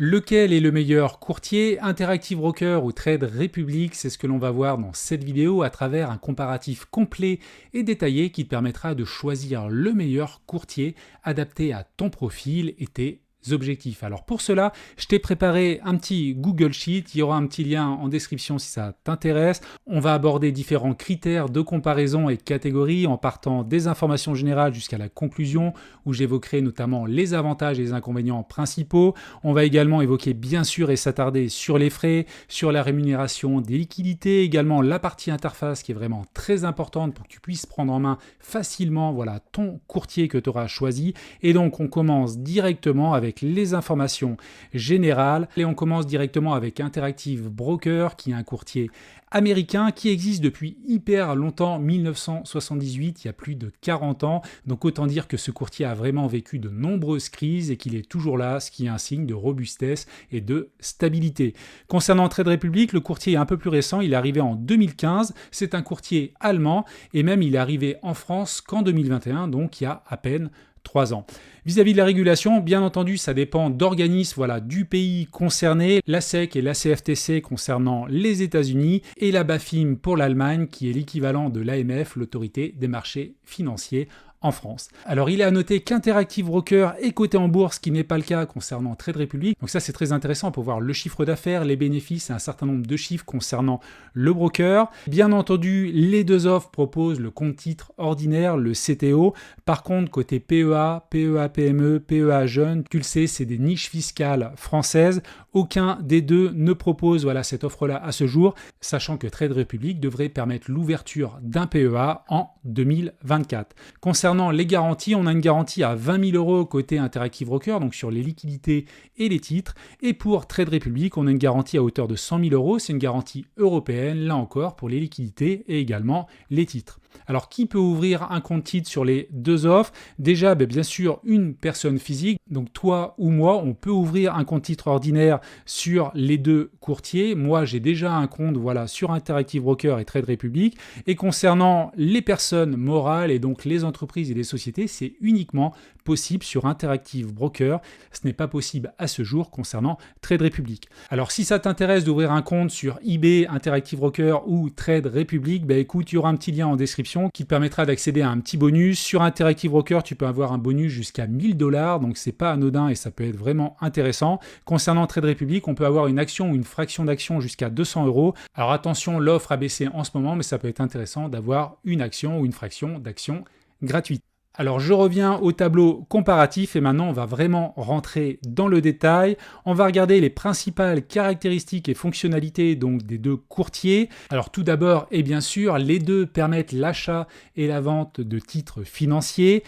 Lequel est le meilleur courtier, Interactive Brokers ou Trade Republic? C'est ce que l'on va voir dans cette vidéo à travers un comparatif complet et détaillé qui te permettra de choisir le meilleur courtier adapté à ton profil et tes objectifs. Alors pour cela, je t'ai préparé un petit Google Sheet, il y aura un petit lien en description si ça t'intéresse. On va aborder différents critères de comparaison et catégories en partant des informations générales jusqu'à la conclusion où j'évoquerai notamment les avantages et les inconvénients principaux. On va également évoquer bien sûr et s'attarder sur les frais, sur la rémunération des liquidités, également la partie interface qui est vraiment très importante pour que tu puisses prendre en main facilement ton courtier que tu auras choisi. Et donc on commence directement avec les informations générales et on commence directement avec Interactive Brokers qui est un courtier américain qui existe depuis hyper longtemps, 1978, il y a plus de 40 ans. Donc autant dire que ce courtier a vraiment vécu de nombreuses crises et qu'il est toujours là, ce qui est un signe de robustesse et de stabilité. Concernant Trade Republic, le courtier est un peu plus récent, il est arrivé en 2015, c'est un courtier allemand et même il est arrivé en France qu'en 2021, donc il y a à peine 3 ans. Vis-à-vis de la régulation, bien entendu, ça dépend d'organismes du pays concerné, la SEC et la CFTC concernant les États-Unis et la BaFin pour l'Allemagne qui est l'équivalent de l'AMF, l'autorité des marchés financiers en France. Alors il est à noter qu'Interactive Brokers est coté en bourse, ce qui n'est pas le cas concernant Trade Republic. Donc ça c'est très intéressant pour voir le chiffre d'affaires, les bénéfices et un certain nombre de chiffres concernant le broker. Bien entendu, les deux offres proposent le compte titre ordinaire, le CTO. Par contre, côté PEA, PEA PME, PEA jeune, tu le sais, c'est des niches fiscales françaises. Aucun des deux ne propose cette offre-là à ce jour, sachant que Trade Republic devrait permettre l'ouverture d'un PEA en 2024. Concernant les garanties, on a une garantie à 20 000 € côté Interactive Brokers, donc sur les liquidités et les titres. Et pour Trade Republic, on a une garantie à hauteur de 100 000 €. C'est une garantie européenne, là encore, pour les liquidités et également les titres. Alors, qui peut ouvrir un compte titre sur les deux offres? Déjà, bien sûr, une personne physique. Donc, toi ou moi, on peut ouvrir un compte titre ordinaire sur les deux courtiers. Moi, j'ai déjà un compte sur Interactive Brokers et Trade Republic. Et concernant les personnes morales et donc les entreprises et les sociétés, c'est uniquement possible sur Interactive Brokers. Ce n'est pas possible à ce jour concernant Trade Republic. Alors, si ça t'intéresse d'ouvrir un compte sur eBay, Interactive Brokers ou Trade Republic, écoute, il y aura un petit lien en description qui te permettra d'accéder à un petit bonus. Sur Interactive Brokers, tu peux avoir un bonus jusqu'à 1 000 $, donc c'est pas anodin et ça peut être vraiment intéressant. Concernant Trade Republic, on peut avoir une action ou une fraction d'action jusqu'à 200 €. Alors attention, l'offre a baissé en ce moment, mais ça peut être intéressant d'avoir une action ou une fraction d'action gratuite. Alors je reviens au tableau comparatif et maintenant on va vraiment rentrer dans le détail. On va regarder les principales caractéristiques et fonctionnalités donc des deux courtiers. Alors tout d'abord et bien sûr, les deux permettent l'achat et la vente de titres financiers.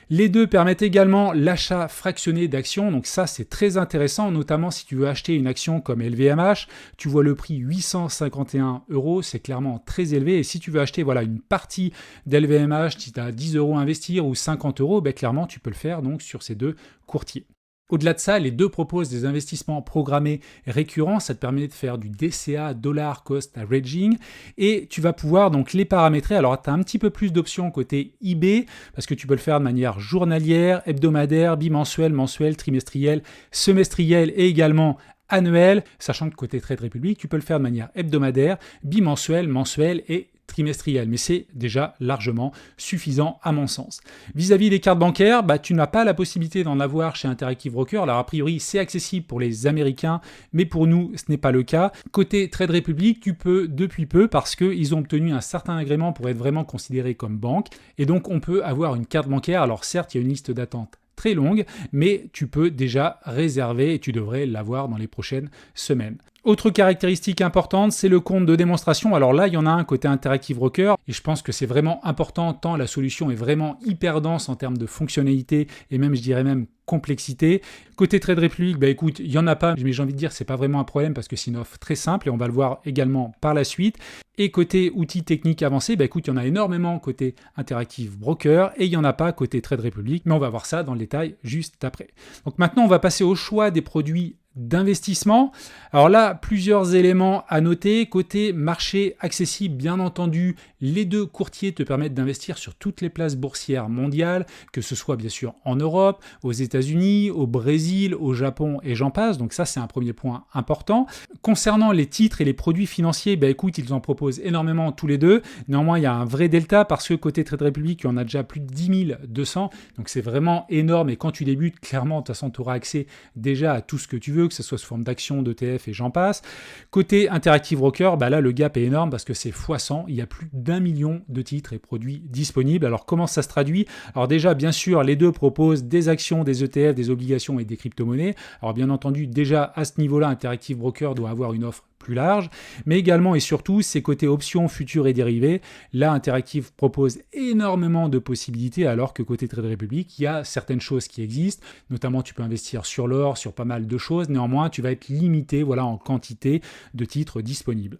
Les deux permettent également l'achat fractionné d'actions, donc ça c'est très intéressant, notamment si tu veux acheter une action comme LVMH, tu vois le prix 851 €, c'est clairement très élevé, et si tu veux acheter une partie d'LVMH, si tu as 10 € à investir ou 50 €, clairement tu peux le faire donc sur ces deux courtiers. Au-delà de ça, les deux proposent des investissements programmés récurrents. Ça te permet de faire du DCA, Dollar Cost Averaging, et tu vas pouvoir donc les paramétrer. Alors, tu as un petit peu plus d'options côté eBay, parce que tu peux le faire de manière journalière, hebdomadaire, bimensuelle, mensuelle, trimestrielle, semestrielle et également annuelle, sachant que côté Trade Republic, tu peux le faire de manière hebdomadaire, bimensuelle, mensuelle et trimestriel, mais c'est déjà largement suffisant à mon sens. Vis-à-vis des cartes bancaires, tu n'as pas la possibilité d'en avoir chez Interactive Brokers. Alors a priori, c'est accessible pour les Américains, mais pour nous, ce n'est pas le cas. Côté Trade Republic, tu peux depuis peu parce qu'ils ont obtenu un certain agrément pour être vraiment considérés comme banque, et donc on peut avoir une carte bancaire. Alors certes, il y a une liste d'attente très longue, mais tu peux déjà réserver et tu devrais l'avoir dans les prochaines semaines. Autre caractéristique importante, c'est le compte de démonstration. Alors là, il y en a un côté Interactive Brokers et je pense que c'est vraiment important tant la solution est vraiment hyper dense en termes de fonctionnalité et même, je dirais même, complexité. Côté Trade Republic, écoute, il n'y en a pas, mais j'ai envie de dire c'est pas vraiment un problème parce que c'est une offre très simple et on va le voir également par la suite. Et côté outils techniques avancés, écoute, il y en a énormément côté Interactive Brokers et il n'y en a pas côté Trade Republic, mais on va voir ça dans le détail juste après. Donc maintenant, on va passer au choix des produits d'investissement. Alors là, plusieurs éléments à noter. Côté marché accessible, bien entendu, les deux courtiers te permettent d'investir sur toutes les places boursières mondiales, que ce soit bien sûr en Europe, aux États-Unis, au Brésil, au Japon et j'en passe. Donc ça, c'est un premier point important. Concernant les titres et les produits financiers, écoute, ils en proposent énormément tous les deux. Néanmoins, il y a un vrai delta parce que côté Trade Republic, il y en a déjà plus de 10 200. Donc c'est vraiment énorme. Et quand tu débutes, clairement, de toute façon, tu auras accès déjà à tout ce que tu veux, que ce soit sous forme d'actions, d'ETF et j'en passe. Côté Interactive Broker, là, le gap est énorme parce que c'est x100. Il y a plus d'1 million de titres et produits disponibles. Alors, comment ça se traduit? Alors déjà, bien sûr, les deux proposent des actions, des ETF, des obligations et des crypto-monnaies. Alors, bien entendu, déjà, à ce niveau-là, Interactive Broker doit avoir une offre plus large, mais également et surtout, c'est côté options, futurs et dérivés. Là, Interactive propose énormément de possibilités, alors que côté Trade Republic, il y a certaines choses qui existent, notamment tu peux investir sur l'or, sur pas mal de choses, néanmoins, tu vas être limité en quantité de titres disponibles.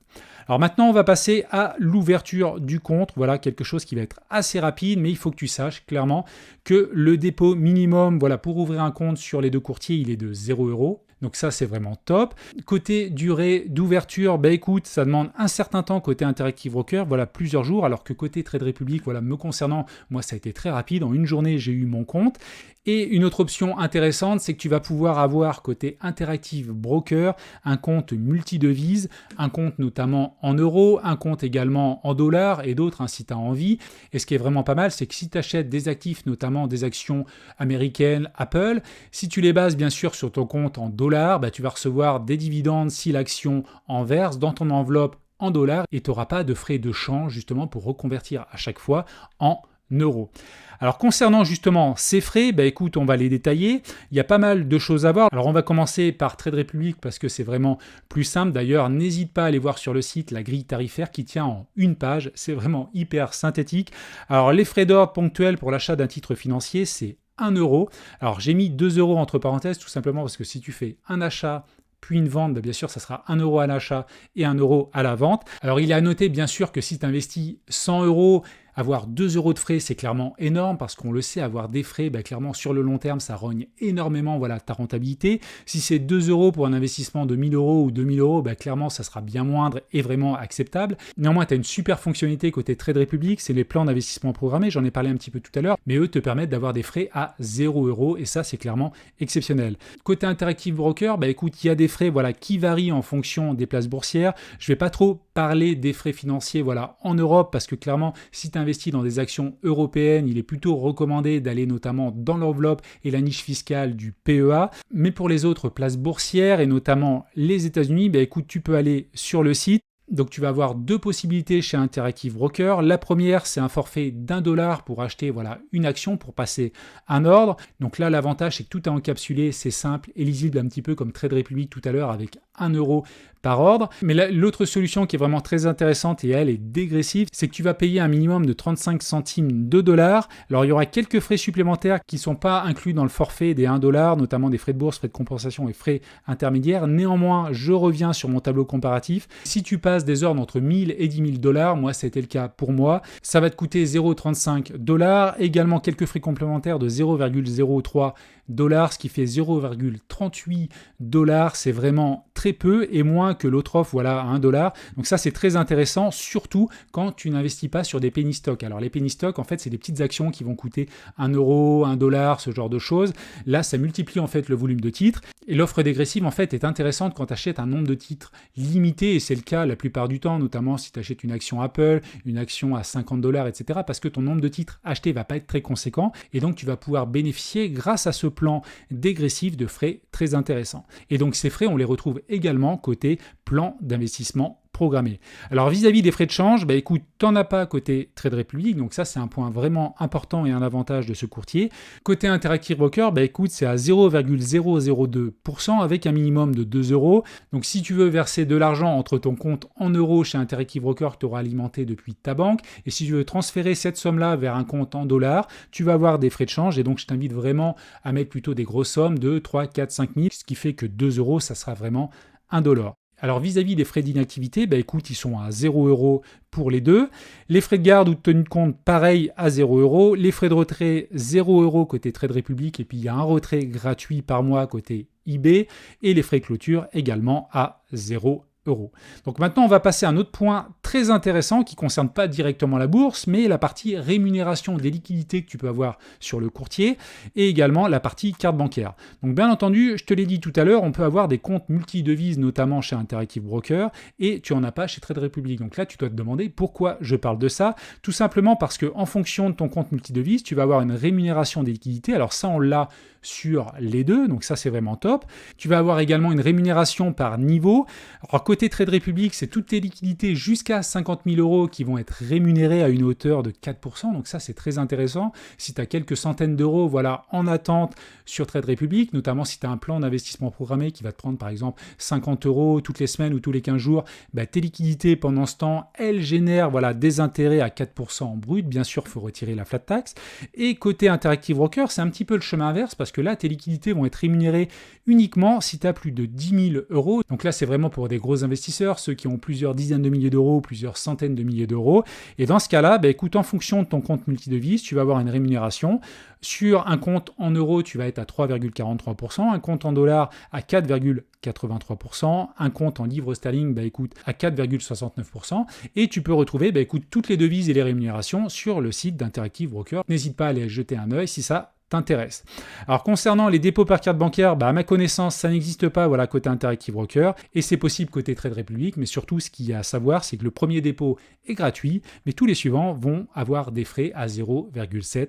Alors maintenant, on va passer à l'ouverture du compte, voilà quelque chose qui va être assez rapide, mais il faut que tu saches clairement que le dépôt minimum pour ouvrir un compte sur les deux courtiers, il est de 0 €. Donc ça, c'est vraiment top. Côté durée d'ouverture, écoute, ça demande un certain temps côté Interactive Broker, plusieurs jours, alors que côté Trade Republic, me concernant, moi, ça a été très rapide. En une journée, j'ai eu mon compte. Et une autre option intéressante, c'est que tu vas pouvoir avoir côté Interactive Broker un compte multi-devises, un compte notamment en euros, un compte également en dollars et d'autres si tu as envie. Et ce qui est vraiment pas mal, c'est que si tu achètes des actifs, notamment des actions américaines, Apple, si tu les bases bien sûr sur ton compte en dollars, tu vas recevoir des dividendes si l'action en verse dans ton enveloppe en dollars et tu n'auras pas de frais de change justement pour reconvertir à chaque fois en euros. Alors concernant justement ces frais, écoute, on va les détailler. Il y a pas mal de choses à voir. Alors on va commencer par Trade Republic parce que c'est vraiment plus simple. D'ailleurs, n'hésite pas à aller voir sur le site la grille tarifaire qui tient en une page. C'est vraiment hyper synthétique. Alors les frais d'ordre ponctuels pour l'achat d'un titre financier, c'est 1 €. Alors j'ai mis 2 € entre parenthèses tout simplement parce que si tu fais un achat puis une vente, bien sûr, ça sera 1 € à l'achat et 1 € à la vente. Alors, il est à noter, bien sûr, que si tu investis 100 €, avoir 2 € de frais, c'est clairement énorme parce qu'on le sait, avoir des frais, clairement, sur le long terme, ça rogne énormément ta rentabilité. Si c'est 2 € pour un investissement de 1 000 € ou 2 000 €, clairement, ça sera bien moindre et vraiment acceptable. Néanmoins, tu as une super fonctionnalité côté Trade Republic, c'est les plans d'investissement programmés, j'en ai parlé un petit peu tout à l'heure, mais eux te permettent d'avoir des frais à 0 € et ça, c'est clairement exceptionnel. Côté Interactive Broker, écoute, il y a des frais qui varient en fonction des places boursières. Je ne vais pas trop parler des frais financiers en Europe parce que clairement, si tu investis dans des actions européennes, il est plutôt recommandé d'aller notamment dans l'enveloppe et la niche fiscale du PEA. Mais pour les autres places boursières et notamment les États-Unis, écoute, tu peux aller sur le site. Donc tu vas avoir deux possibilités chez Interactive Broker. La première, c'est un forfait d'1 $ pour acheter une action, pour passer un ordre. Donc là, l'avantage, c'est que tout est encapsulé, c'est simple et lisible, un petit peu comme Trade Republic tout à l'heure avec 1 € par ordre. Mais l'autre solution qui est vraiment très intéressante et elle est dégressive, c'est que tu vas payer un minimum de 35 centimes de $. Alors il y aura quelques frais supplémentaires qui ne sont pas inclus dans le forfait des 1 $, notamment des frais de bourse, frais de compensation et frais intermédiaires. Néanmoins, je reviens sur mon tableau comparatif. Si tu passes des ordres entre 1000 et 10 000 $, moi c'était le cas pour moi, ça va te coûter 0,35 $, également quelques frais complémentaires de 0,03 $, ce qui fait 0,38 $. C'est vraiment très peu et moins que l'autre offre à 1 $. Donc ça, c'est très intéressant, surtout quand tu n'investis pas sur des penny stocks. Alors les penny stocks, en fait, c'est des petites actions qui vont coûter 1 €, 1 $, ce genre de choses. Là, ça multiplie en fait le volume de titres. Et l'offre dégressive, en fait, est intéressante quand tu achètes un nombre de titres limité, et c'est le cas la plupart du temps, notamment si tu achètes une action Apple, une action à 50 $, etc., parce que ton nombre de titres achetés va pas être très conséquent, et donc tu vas pouvoir bénéficier, grâce à ce plan dégressif, de frais très intéressants. Et donc ces frais, on les retrouve également côté plan d'investissement programmé. Alors vis-à-vis des frais de change, écoute, t'en as pas côté Trade Republic, donc ça c'est un point vraiment important et un avantage de ce courtier. Côté Interactive Broker, écoute, c'est à 0,002% avec un minimum de 2 €. Donc si tu veux verser de l'argent entre ton compte en euros chez Interactive Broker que tu auras alimenté depuis ta banque, et si tu veux transférer cette somme-là vers un compte en dollars, tu vas avoir des frais de change, et donc je t'invite vraiment à mettre plutôt des grosses sommes de 3, 4, 5 000, ce qui fait que 2 €, ça sera vraiment 1 $. Alors vis-à-vis des frais d'inactivité, écoute, ils sont à 0 € pour les deux. Les frais de garde ou de tenue de compte, pareil, à 0 €. Les frais de retrait, 0 € côté Trade Republic. Et puis il y a un retrait gratuit par mois côté eBay et les frais de clôture également à 0 euros. Donc maintenant, on va passer à un autre point très intéressant qui ne concerne pas directement la bourse, mais la partie rémunération des liquidités que tu peux avoir sur le courtier et également la partie carte bancaire. Donc bien entendu, je te l'ai dit tout à l'heure, on peut avoir des comptes multi-devises, notamment chez Interactive Broker, et tu n'en as pas chez Trade Republic. Donc là, tu dois te demander pourquoi je parle de ça. Tout simplement parce qu'en fonction de ton compte multi-devises, tu vas avoir une rémunération des liquidités. Alors ça, on l'a sur les deux, donc ça c'est vraiment top. Tu vas avoir également une rémunération par niveau. Alors côté Trade Republic, c'est toutes tes liquidités jusqu'à 50 000 euros qui vont être rémunérées à une hauteur de 4%, donc ça c'est très intéressant. Si tu as quelques centaines d'euros voilà, en attente sur Trade Republic, notamment si tu as un plan d'investissement programmé qui va te prendre par exemple 50 euros toutes les semaines ou tous les 15 jours, tes liquidités pendant ce temps, elles génèrent voilà, des intérêts à 4% en brut. Bien sûr, il faut retirer la flat tax. Et côté Interactive Broker, c'est un petit peu le chemin inverse parce que là, tes liquidités vont être rémunérées uniquement si tu as plus de 10 000 euros. Donc là, c'est vraiment pour des gros investisseurs, ceux qui ont plusieurs dizaines de milliers d'euros, plusieurs centaines de milliers d'euros. Et dans ce cas-là, écoute, en fonction de ton compte multidevise, tu vas avoir une rémunération. Sur un compte en euros, tu vas être à 3,43%, un compte en dollars à 4,83%, un compte en livres sterling, écoute, à 4,69%. Et tu peux retrouver, écoute, toutes les devises et les rémunérations sur le site d'Interactive Broker. N'hésite pas à aller jeter un œil si ça t'intéresse. Alors concernant les dépôts par carte bancaire, à ma connaissance, ça n'existe pas voilà, côté Interactive Broker et c'est possible côté Trade Republic, mais surtout ce qu'il y a à savoir, c'est que le premier dépôt est gratuit, mais tous les suivants vont avoir des frais à 0,7%.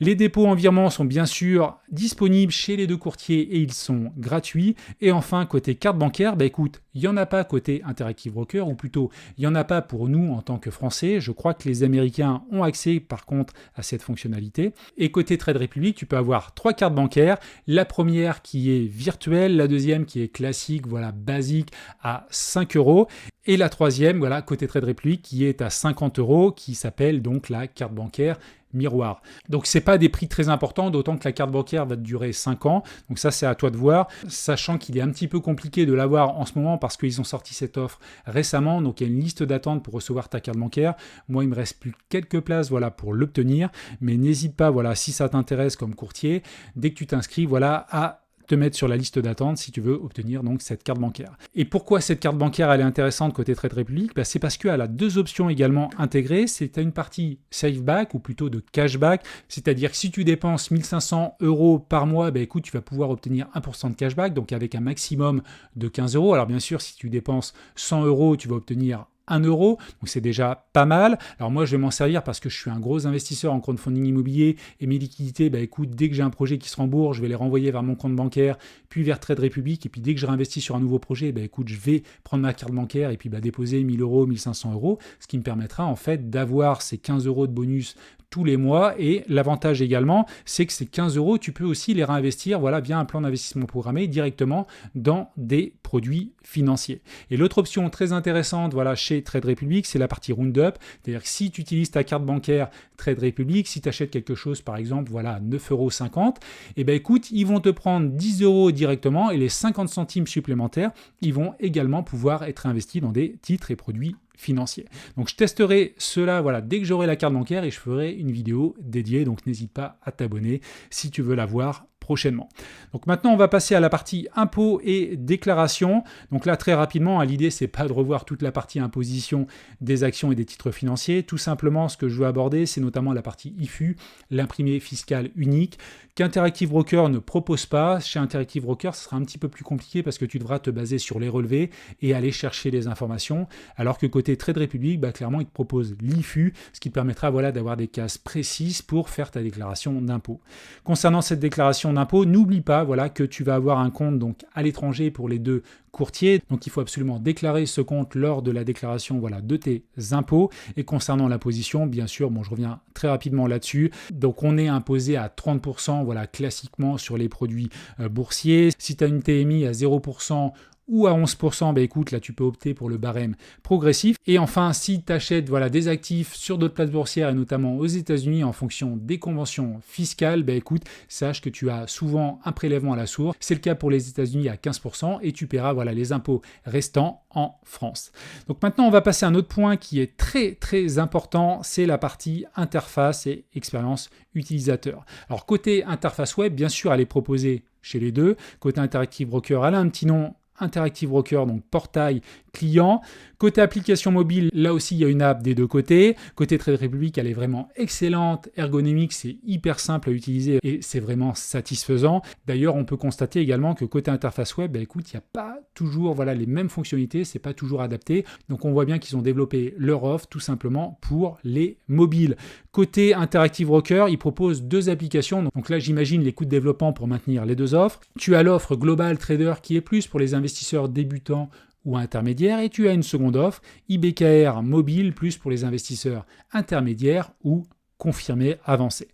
Les dépôts en virement sont bien sûr disponibles chez les deux courtiers et ils sont gratuits. Et enfin, côté carte bancaire, écoute, il n'y en a pas côté Interactive Broker, ou plutôt, il n'y en a pas pour nous en tant que Français. Je crois que les Américains ont accès par contre à cette fonctionnalité. Et côté Trade Republic, tu peux avoir 3 cartes bancaires. La première qui est virtuelle, la deuxième qui est classique, voilà, basique à 5 euros. Et la troisième, voilà, côté Trade Republic, qui est à 50 euros, qui s'appelle donc la carte bancaire miroir. Donc c'est pas des prix très importants, d'autant que la carte bancaire va durer 5 ans. Donc ça c'est à toi de voir, sachant qu'il est un petit peu compliqué de l'avoir en ce moment parce qu'ils ont sorti cette offre récemment. Donc il y a une liste d'attente pour recevoir ta carte bancaire. Moi il me reste plus quelques places voilà pour l'obtenir, mais n'hésite pas voilà si ça t'intéresse comme courtier, dès que tu t'inscris voilà à te mettre sur la liste d'attente si tu veux obtenir donc cette carte bancaire. Et pourquoi cette carte bancaire elle est intéressante côté Trade Republic? C'est parce qu'elle a deux options également intégrées. C'est une partie Saveback ou plutôt de cashback, c'est-à-dire que si tu dépenses 1500 euros par mois, écoute, tu vas pouvoir obtenir 1% de cashback, donc avec un maximum de 15 euros. Alors bien sûr, si tu dépenses 100 euros, tu vas obtenir 1 euro, donc c'est déjà pas mal. Alors moi je vais m'en servir parce que je suis un gros investisseur en crowdfunding immobilier et mes liquidités, écoute, dès que j'ai un projet qui se rembourse, je vais les renvoyer vers mon compte bancaire, puis vers Trade Republic, et puis dès que je réinvestis sur un nouveau projet, écoute, je vais prendre ma carte bancaire et puis déposer 1000 euros, 1500 euros, ce qui me permettra en fait d'avoir ces 15 euros de bonus tous les mois. Et l'avantage également, c'est que ces 15 euros, tu peux aussi les réinvestir voilà, via un plan d'investissement programmé directement dans des produits financiers. Et l'autre option très intéressante voilà, chez Trade Republic, c'est la partie Roundup. C'est-à-dire que si tu utilises ta carte bancaire Trade Republic, si tu achètes quelque chose par exemple voilà, à 9,50 €, écoute, ils vont te prendre 10 euros directement et les 50 centimes supplémentaires, ils vont également pouvoir être investis dans des titres et produits financiers. Donc je testerai cela voilà, dès que j'aurai la carte bancaire et je ferai une vidéo dédiée, donc n'hésite pas à t'abonner si tu veux la voir prochainement. Donc maintenant on va passer à la partie impôts et déclaration. Donc là très rapidement, l'idée c'est pas de revoir toute la partie imposition des actions et des titres financiers. Tout simplement ce que je veux aborder c'est notamment la partie IFU, l'imprimé fiscal unique, qu'Interactive Broker ne propose pas. Chez Interactive Broker ce sera un petit peu plus compliqué parce que tu devras te baser sur les relevés et aller chercher les informations, alors que côté Trade Republic, clairement il te propose l'IFU, ce qui te permettra voilà, d'avoir des cases précises pour faire ta déclaration d'impôt. Concernant cette déclaration d'impôt, n'oublie pas voilà, que tu vas avoir un compte donc, à l'étranger pour les deux courtiers. Donc il faut absolument déclarer ce compte lors de la déclaration voilà, de tes impôts. Et concernant l'imposition, bien sûr, je reviens très rapidement là-dessus. Donc on est imposé à 30% voilà, classiquement sur les produits boursiers. Si tu as une TMI à 0%, ou à 11%, écoute, là tu peux opter pour le barème progressif. Et enfin, si tu achètes voilà, des actifs sur d'autres places boursières et notamment aux États-Unis en fonction des conventions fiscales, écoute, sache que tu as souvent un prélèvement à la source. C'est le cas pour les États-Unis à 15% et tu paieras voilà, les impôts restants en France. Donc maintenant, on va passer à un autre point qui est très très important, c'est la partie interface et expérience utilisateur. Alors côté interface web, bien sûr, elle est proposée chez les deux. Côté Interactive Broker, elle a un petit nom, Interactive Broker, donc portail client. Côté application mobile, là aussi, il y a une app des deux côtés. Côté Trade Republic, elle est vraiment excellente, ergonomique, c'est hyper simple à utiliser et c'est vraiment satisfaisant. D'ailleurs, on peut constater également que côté interface web, écoute, il n'y a pas toujours les mêmes fonctionnalités, c'est pas toujours adapté. Donc, on voit bien qu'ils ont développé leur offre tout simplement pour les mobiles. Côté Interactive Broker, ils proposent deux applications. Donc là, j'imagine les coûts de développement pour maintenir les deux offres. Tu as l'offre Global Trader qui est plus pour les investisseurs débutants ou intermédiaires, et tu as une seconde offre, IBKR mobile, plus pour les investisseurs intermédiaires ou confirmés avancés.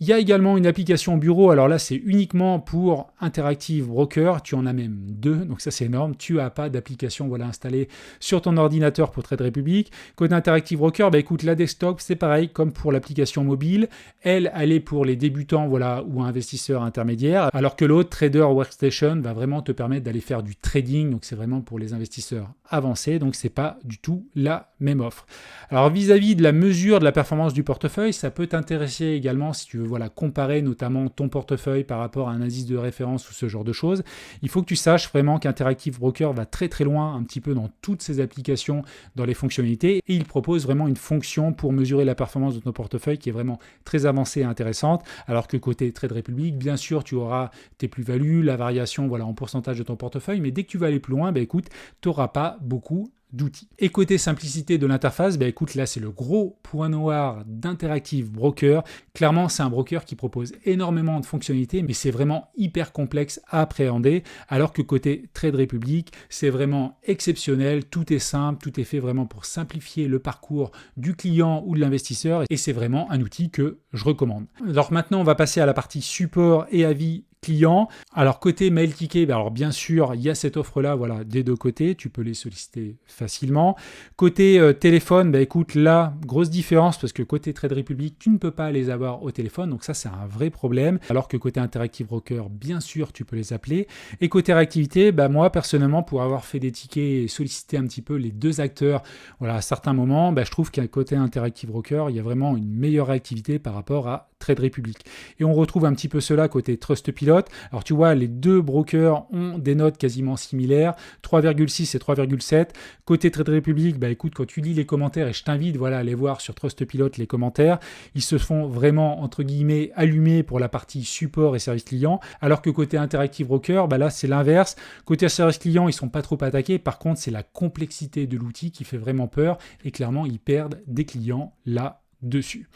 Il y a également une application bureau, alors là c'est uniquement pour Interactive Broker, tu en as même deux, donc ça c'est énorme, tu n'as pas d'application installée sur ton ordinateur pour Trade Republic. Côté Interactive Broker, écoute, la desktop c'est pareil comme pour l'application mobile, elle est pour les débutants ou investisseurs intermédiaires, alors que l'autre, Trader Workstation, va vraiment te permettre d'aller faire du trading, donc c'est vraiment pour les investisseurs avancés, donc c'est pas du tout la même offre. Alors vis-à-vis de la mesure de la performance du portefeuille, ça peut t'intéresser également si tu veux comparer notamment ton portefeuille par rapport à un indice de référence ou ce genre de choses. Il faut que tu saches vraiment qu'Interactive Broker va très très loin un petit peu dans toutes ses applications, dans les fonctionnalités, et il propose vraiment une fonction pour mesurer la performance de ton portefeuille qui est vraiment très avancée et intéressante, alors que côté Trade Republic, bien sûr, tu auras tes plus-values, la variation en pourcentage de ton portefeuille, mais dès que tu vas aller plus loin, écoute, tu n'auras pas beaucoup d'outils. Et côté simplicité de l'interface, écoute, là c'est le gros point noir d'Interactive Broker. Clairement, c'est un broker qui propose énormément de fonctionnalités, mais c'est vraiment hyper complexe à appréhender, alors que côté Trade Republic, c'est vraiment exceptionnel, tout est simple, tout est fait vraiment pour simplifier le parcours du client ou de l'investisseur, et c'est vraiment un outil que je recommande. Alors maintenant, on va passer à la partie support et avis client. Alors côté mail ticket, alors bien sûr, il y a cette offre-là des deux côtés, tu peux les solliciter facilement. Côté téléphone, écoute, là, grosse différence parce que côté Trade Republic, tu ne peux pas les avoir au téléphone, donc ça c'est un vrai problème, alors que côté Interactive Broker, bien sûr, tu peux les appeler. Et côté réactivité, moi personnellement, pour avoir fait des tickets et solliciter un petit peu les deux acteurs, à certains moments, je trouve qu'à côté Interactive Broker, il y a vraiment une meilleure réactivité par rapport à Trade Republic. Et on retrouve un petit peu cela côté Trustpilot. Alors tu vois, les deux brokers ont des notes quasiment similaires, 3,6 et 3,7. Côté Trade Republic, écoute, quand tu lis les commentaires, et je t'invite à aller voir sur Trustpilot les commentaires, ils se font vraiment, entre guillemets, allumer pour la partie support et service client, alors que côté Interactive Broker, là c'est l'inverse. Côté service client, ils sont pas trop attaqués, par contre c'est la complexité de l'outil qui fait vraiment peur, et clairement ils perdent des clients là dessus.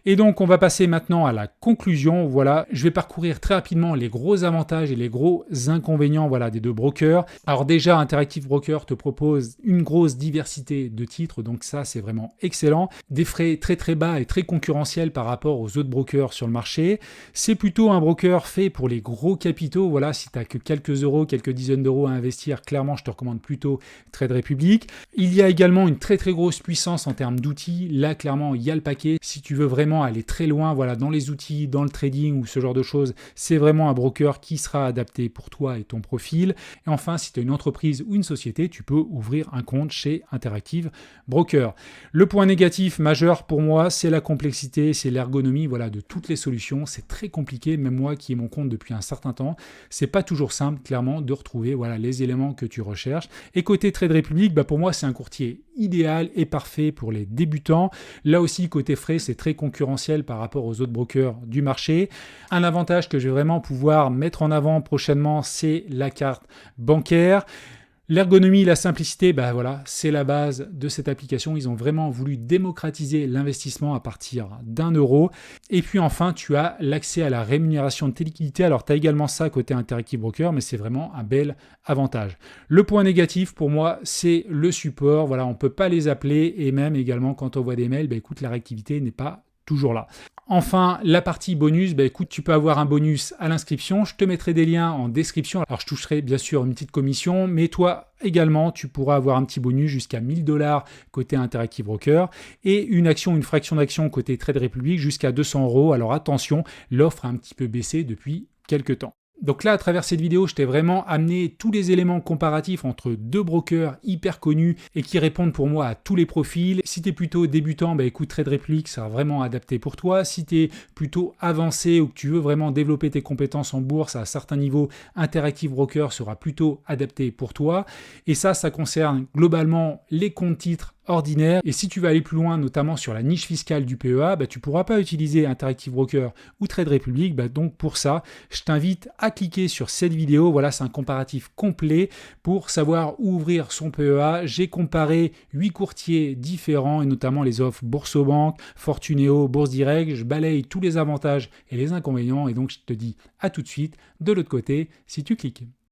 Et donc on va passer maintenant à la conclusion. Je vais parcourir très rapidement les gros avantages et les gros inconvénients des deux brokers. Alors déjà, Interactive Broker te propose une grosse diversité de titres, donc ça c'est vraiment excellent. Des frais très très bas et très concurrentiels par rapport aux autres brokers sur le marché. C'est plutôt un broker fait pour les gros capitaux. Si tu n'as que quelques euros, quelques dizaines d'euros à investir, clairement je te recommande plutôt Trade Republic. Il y a également une très très grosse puissance en termes d'outils. Là clairement il y a le paquet. Si tu veux vraiment aller très loin dans les outils, dans le trading ou ce genre de choses, c'est vraiment un broker qui sera adapté pour toi et ton profil. Et enfin, si tu as une entreprise ou une société, tu peux ouvrir un compte chez Interactive Broker. Le point négatif majeur pour moi, c'est la complexité, c'est l'ergonomie de toutes les solutions. C'est très compliqué, même moi qui ai mon compte depuis un certain temps, c'est pas toujours simple clairement de retrouver les éléments que tu recherches. Et côté Trade Republic, pour moi c'est un courtier idéal et parfait pour les débutants. Là aussi, côté frais, c'est très concurrentiel par rapport aux autres brokers du marché. Un avantage que je vais vraiment pouvoir mettre en avant prochainement, c'est la carte bancaire. L'ergonomie, la simplicité, c'est la base de cette application. Ils ont vraiment voulu démocratiser l'investissement à partir d'1 €. Et puis enfin, tu as l'accès à la rémunération de tes liquidités. Alors, tu as également ça côté Interactive Broker, mais c'est vraiment un bel avantage. Le point négatif pour moi, c'est le support. On ne peut pas les appeler et même également quand on voit des mails, écoute, la réactivité n'est pas toujours là. Enfin, la partie bonus, écoute, tu peux avoir un bonus à l'inscription. Je te mettrai des liens en description. Alors, je toucherai bien sûr une petite commission, mais toi également, tu pourras avoir un petit bonus jusqu'à 1 000 $ côté Interactive Broker et une fraction d'action côté Trade Republic jusqu'à 200 €. Alors attention, l'offre a un petit peu baissé depuis quelques temps. Donc là, à travers cette vidéo, je t'ai vraiment amené tous les éléments comparatifs entre deux brokers hyper connus et qui répondent pour moi à tous les profils. Si tu es plutôt débutant, écoute, Trade Republic sera vraiment adapté pour toi. Si tu es plutôt avancé ou que tu veux vraiment développer tes compétences en bourse à certains niveaux, Interactive Broker sera plutôt adapté pour toi. Et ça concerne globalement les comptes titres ordinaire. Et si tu veux aller plus loin, notamment sur la niche fiscale du PEA, tu ne pourras pas utiliser Interactive Broker ou Trade Republic. Donc pour ça, je t'invite à cliquer sur cette vidéo. Voilà, c'est un comparatif complet pour savoir où ouvrir son PEA. J'ai comparé 8 courtiers différents et notamment les offres Boursobank, Fortuneo, Bourse Direct. Je balaye tous les avantages et les inconvénients et donc je te dis à tout de suite de l'autre côté si tu cliques.